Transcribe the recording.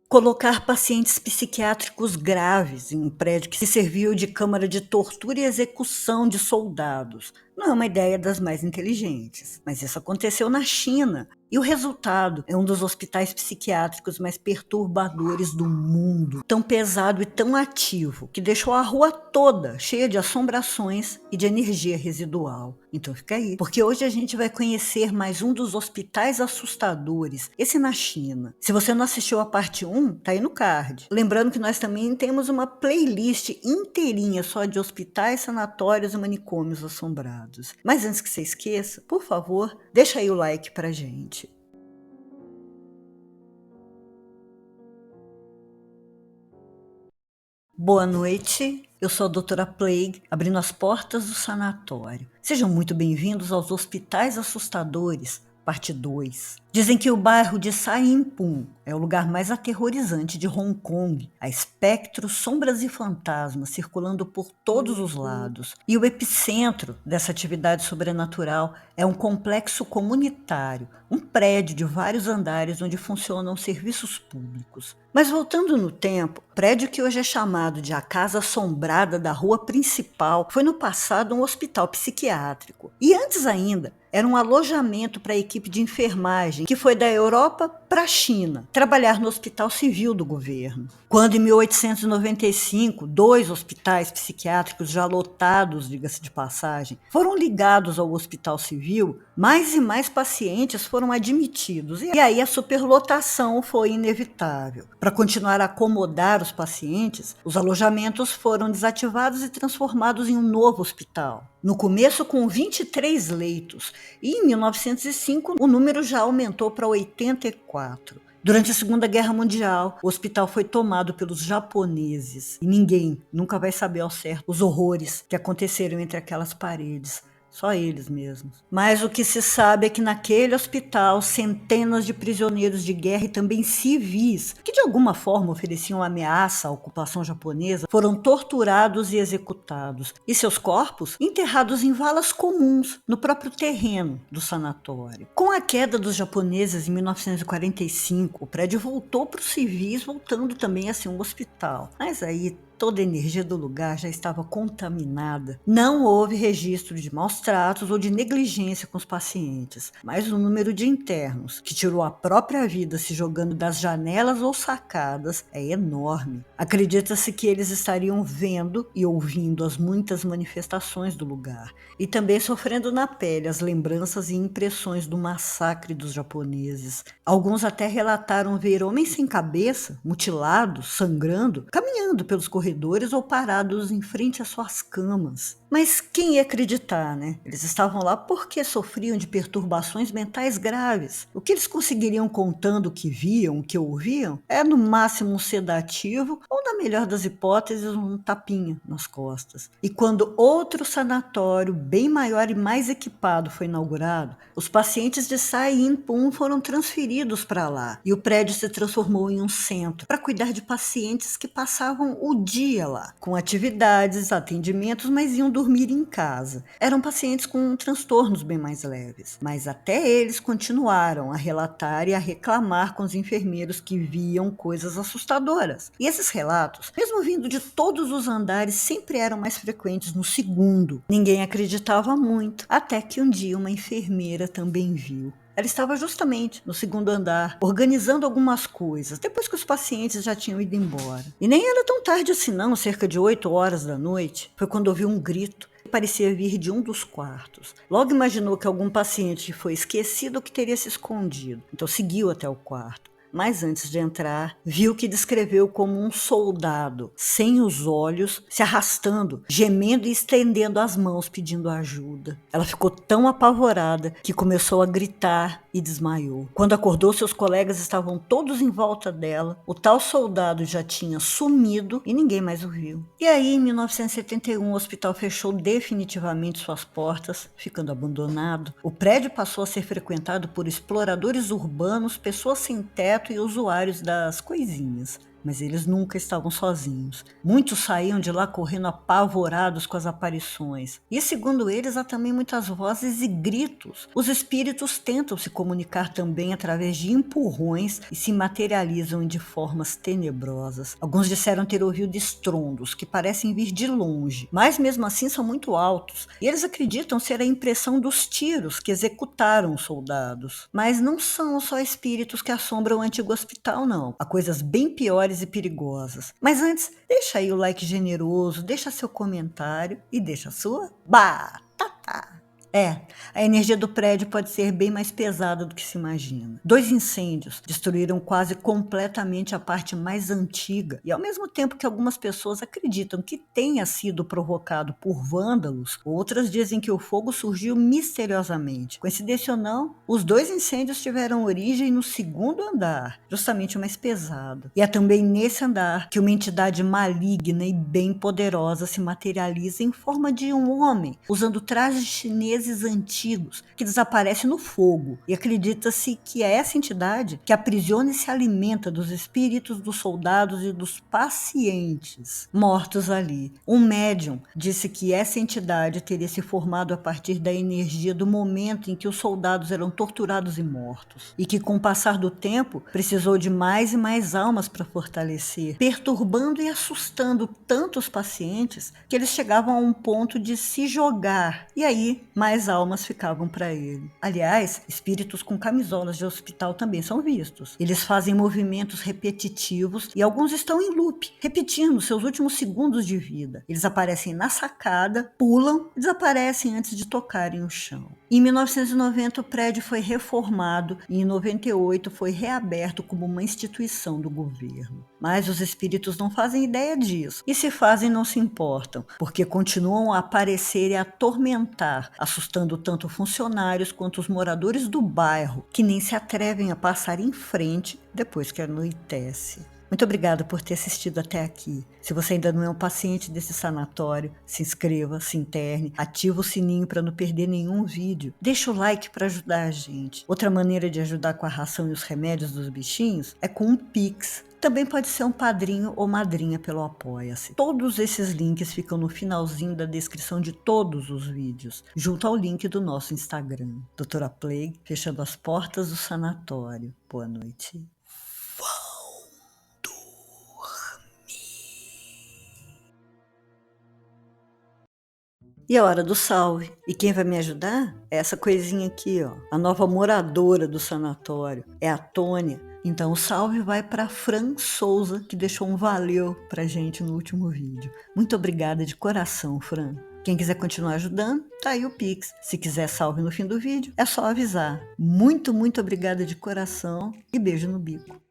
Colocar pacientes psiquiátricos graves em um prédio que se serviu de câmara de tortura e execução de soldados não é uma ideia das mais inteligentes, mas isso aconteceu na China. E o resultado é um dos hospitais psiquiátricos mais perturbadores do mundo, tão pesado e tão ativo, que deixou a rua toda cheia de assombrações e de energia residual. Então fica aí, porque hoje a gente vai conhecer mais um dos hospitais assustadores, esse na China. Se você não assistiu a parte 1, tá aí no card. Lembrando que nós também temos uma playlist inteirinha só de hospitais, sanatórios e manicômios assombrados. Mas antes que você esqueça, por favor, deixa aí o like pra gente. Boa noite, eu sou a doutora Plague, abrindo as portas do sanatório. Sejam muito bem-vindos aos Hospitais Assustadores, parte 2. Dizem que o bairro de Sai-Pum é o lugar mais aterrorizante de Hong Kong. Há espectros, sombras e fantasmas circulando por todos os lados. E o epicentro dessa atividade sobrenatural é um complexo comunitário, um prédio de vários andares onde funcionam serviços públicos. Mas voltando no tempo, o prédio que hoje é chamado de a Casa Assombrada da Rua Principal foi no passado um hospital psiquiátrico. E antes ainda, era um alojamento para a equipe de enfermagem que foi da Europa para a China, trabalhar no Hospital Civil do governo. Quando, em 1895, 2 hospitais psiquiátricos já lotados, diga-se de passagem, foram ligados ao Hospital Civil, mais e mais pacientes foram admitidos. E aí a superlotação foi inevitável. Para continuar a acomodar os pacientes, os alojamentos foram desativados e transformados em um novo hospital. No começo, com 23 leitos, e em 1905 o número já aumentou para 84. Durante a Segunda Guerra Mundial, o hospital foi tomado pelos japoneses e ninguém nunca vai saber ao certo os horrores que aconteceram entre aquelas paredes. Só eles mesmos. Mas o que se sabe é que naquele hospital, centenas de prisioneiros de guerra e também civis, que de alguma forma ofereciam ameaça à ocupação japonesa, foram torturados e executados. E seus corpos enterrados em valas comuns, no próprio terreno do sanatório. Com a queda dos japoneses em 1945, o prédio voltou para os civis, voltando também a ser um hospital. Mas aí toda a energia do lugar já estava contaminada. Não houve registro de maus tratos ou de negligência com os pacientes, mas o número de internos que tirou a própria vida se jogando das janelas ou sacadas é enorme. Acredita-se que eles estariam vendo e ouvindo as muitas manifestações do lugar e também sofrendo na pele as lembranças e impressões do massacre dos japoneses. Alguns até relataram ver homens sem cabeça, mutilados, sangrando, caminhando pelos corredores ou parados em frente às suas camas. Mas quem ia acreditar, né? Eles estavam lá porque sofriam de perturbações mentais graves. O que eles conseguiriam contando o que viam, o que ouviam, é no máximo um sedativo ou, na melhor das hipóteses, um tapinha nas costas. E quando outro sanatório, bem maior e mais equipado, foi inaugurado, os pacientes de Sai-Pum foram transferidos para lá e o prédio se transformou em um centro para cuidar de pacientes que passavam o dia lá, com atividades, atendimentos, mas iam dormir em casa. Eram pacientes com transtornos bem mais leves, mas até eles continuaram a relatar e a reclamar com os enfermeiros que viam coisas assustadoras. E esses relatos, mesmo vindo de todos os andares, sempre eram mais frequentes no segundo. Ninguém acreditava muito, até que um dia uma enfermeira também viu. Ela estava justamente no segundo andar, organizando algumas coisas, depois que os pacientes já tinham ido embora. E nem era tão tarde assim não, cerca de 8 horas da noite, foi quando ouviu um grito que parecia vir de um dos quartos. Logo imaginou que algum paciente foi esquecido ou que teria se escondido, então seguiu até o quarto. Mas antes de entrar, viu que descreveu como um soldado, sem os olhos, se arrastando, gemendo e estendendo as mãos pedindo ajuda. Ela ficou tão apavorada que começou a gritar e desmaiou. Quando acordou, seus colegas estavam todos em volta dela, o tal soldado já tinha sumido e ninguém mais o viu. E aí, em 1971, o hospital fechou definitivamente suas portas, ficando abandonado. O prédio passou a ser frequentado por exploradores urbanos, pessoas sem teto e usuários das coisinhas. mas eles nunca estavam sozinhos. Muitos saíam de lá correndo apavorados com as aparições. E segundo eles, há também muitas vozes e gritos. Os espíritos tentam se comunicar também através de empurrões e se materializam de formas tenebrosas. Alguns disseram ter ouvido estrondos que parecem vir de longe, mas mesmo assim são muito altos. E eles acreditam ser a impressão dos tiros que executaram os soldados. Mas não são só espíritos que assombram o antigo hospital, não. Há coisas bem piores e perigosas. Mas antes, deixa aí o like generoso, deixa seu comentário e deixa a sua batata. A energia do prédio pode ser bem mais pesada do que se imagina. 2 incêndios destruíram quase completamente a parte mais antiga e ao mesmo tempo que algumas pessoas acreditam que tenha sido provocado por vândalos, outras dizem que o fogo surgiu misteriosamente. Coincidência ou não, os 2 incêndios tiveram origem no 2º andar, justamente o mais pesado. E é também nesse andar que uma entidade maligna e bem poderosa se materializa em forma de um homem, usando trajes chineses antigos que desaparece no fogo, e acredita-se que é essa entidade que aprisiona e se alimenta dos espíritos dos soldados e dos pacientes mortos ali. Um médium disse que essa entidade teria se formado a partir da energia do momento em que os soldados eram torturados e mortos, e que com o passar do tempo precisou de mais e mais almas para fortalecer, perturbando e assustando tanto os pacientes que eles chegavam a um ponto de se jogar, e aí mais almas ficavam para ele. Aliás, espíritos com camisolas de hospital também são vistos. Eles fazem movimentos repetitivos e alguns estão em loop, repetindo seus últimos segundos de vida. Eles aparecem na sacada, pulam e desaparecem antes de tocarem o chão. Em 1990, o prédio foi reformado e em 98 foi reaberto como uma instituição do governo. Mas os espíritos não fazem ideia disso. E se fazem, não se importam, porque continuam a aparecer e a atormentar, assustando tanto funcionários quanto os moradores do bairro, que nem se atrevem a passar em frente depois que anoitece. Muito obrigada por ter assistido até aqui. Se você ainda não é um paciente desse sanatório, se inscreva, se interne, ativa o sininho para não perder nenhum vídeo. Deixa o like para ajudar a gente. Outra maneira de ajudar com a ração e os remédios dos bichinhos é com um Pix. Também pode ser um padrinho ou madrinha pelo Apoia-se. Todos esses links ficam no finalzinho da descrição de todos os vídeos, junto ao link do nosso Instagram. Doutora Plague, fechando as portas do sanatório. Boa noite. E a hora do salve. E quem vai me ajudar é essa coisinha aqui, ó. A nova moradora do sanatório. É a Tônia. Então o salve vai para Fran Souza, que deixou um valeu pra gente no último vídeo. Muito obrigada de coração, Fran. Quem quiser continuar ajudando, tá aí o Pix. Se quiser salve no fim do vídeo, é só avisar. Muito, muito obrigada de coração e beijo no bico.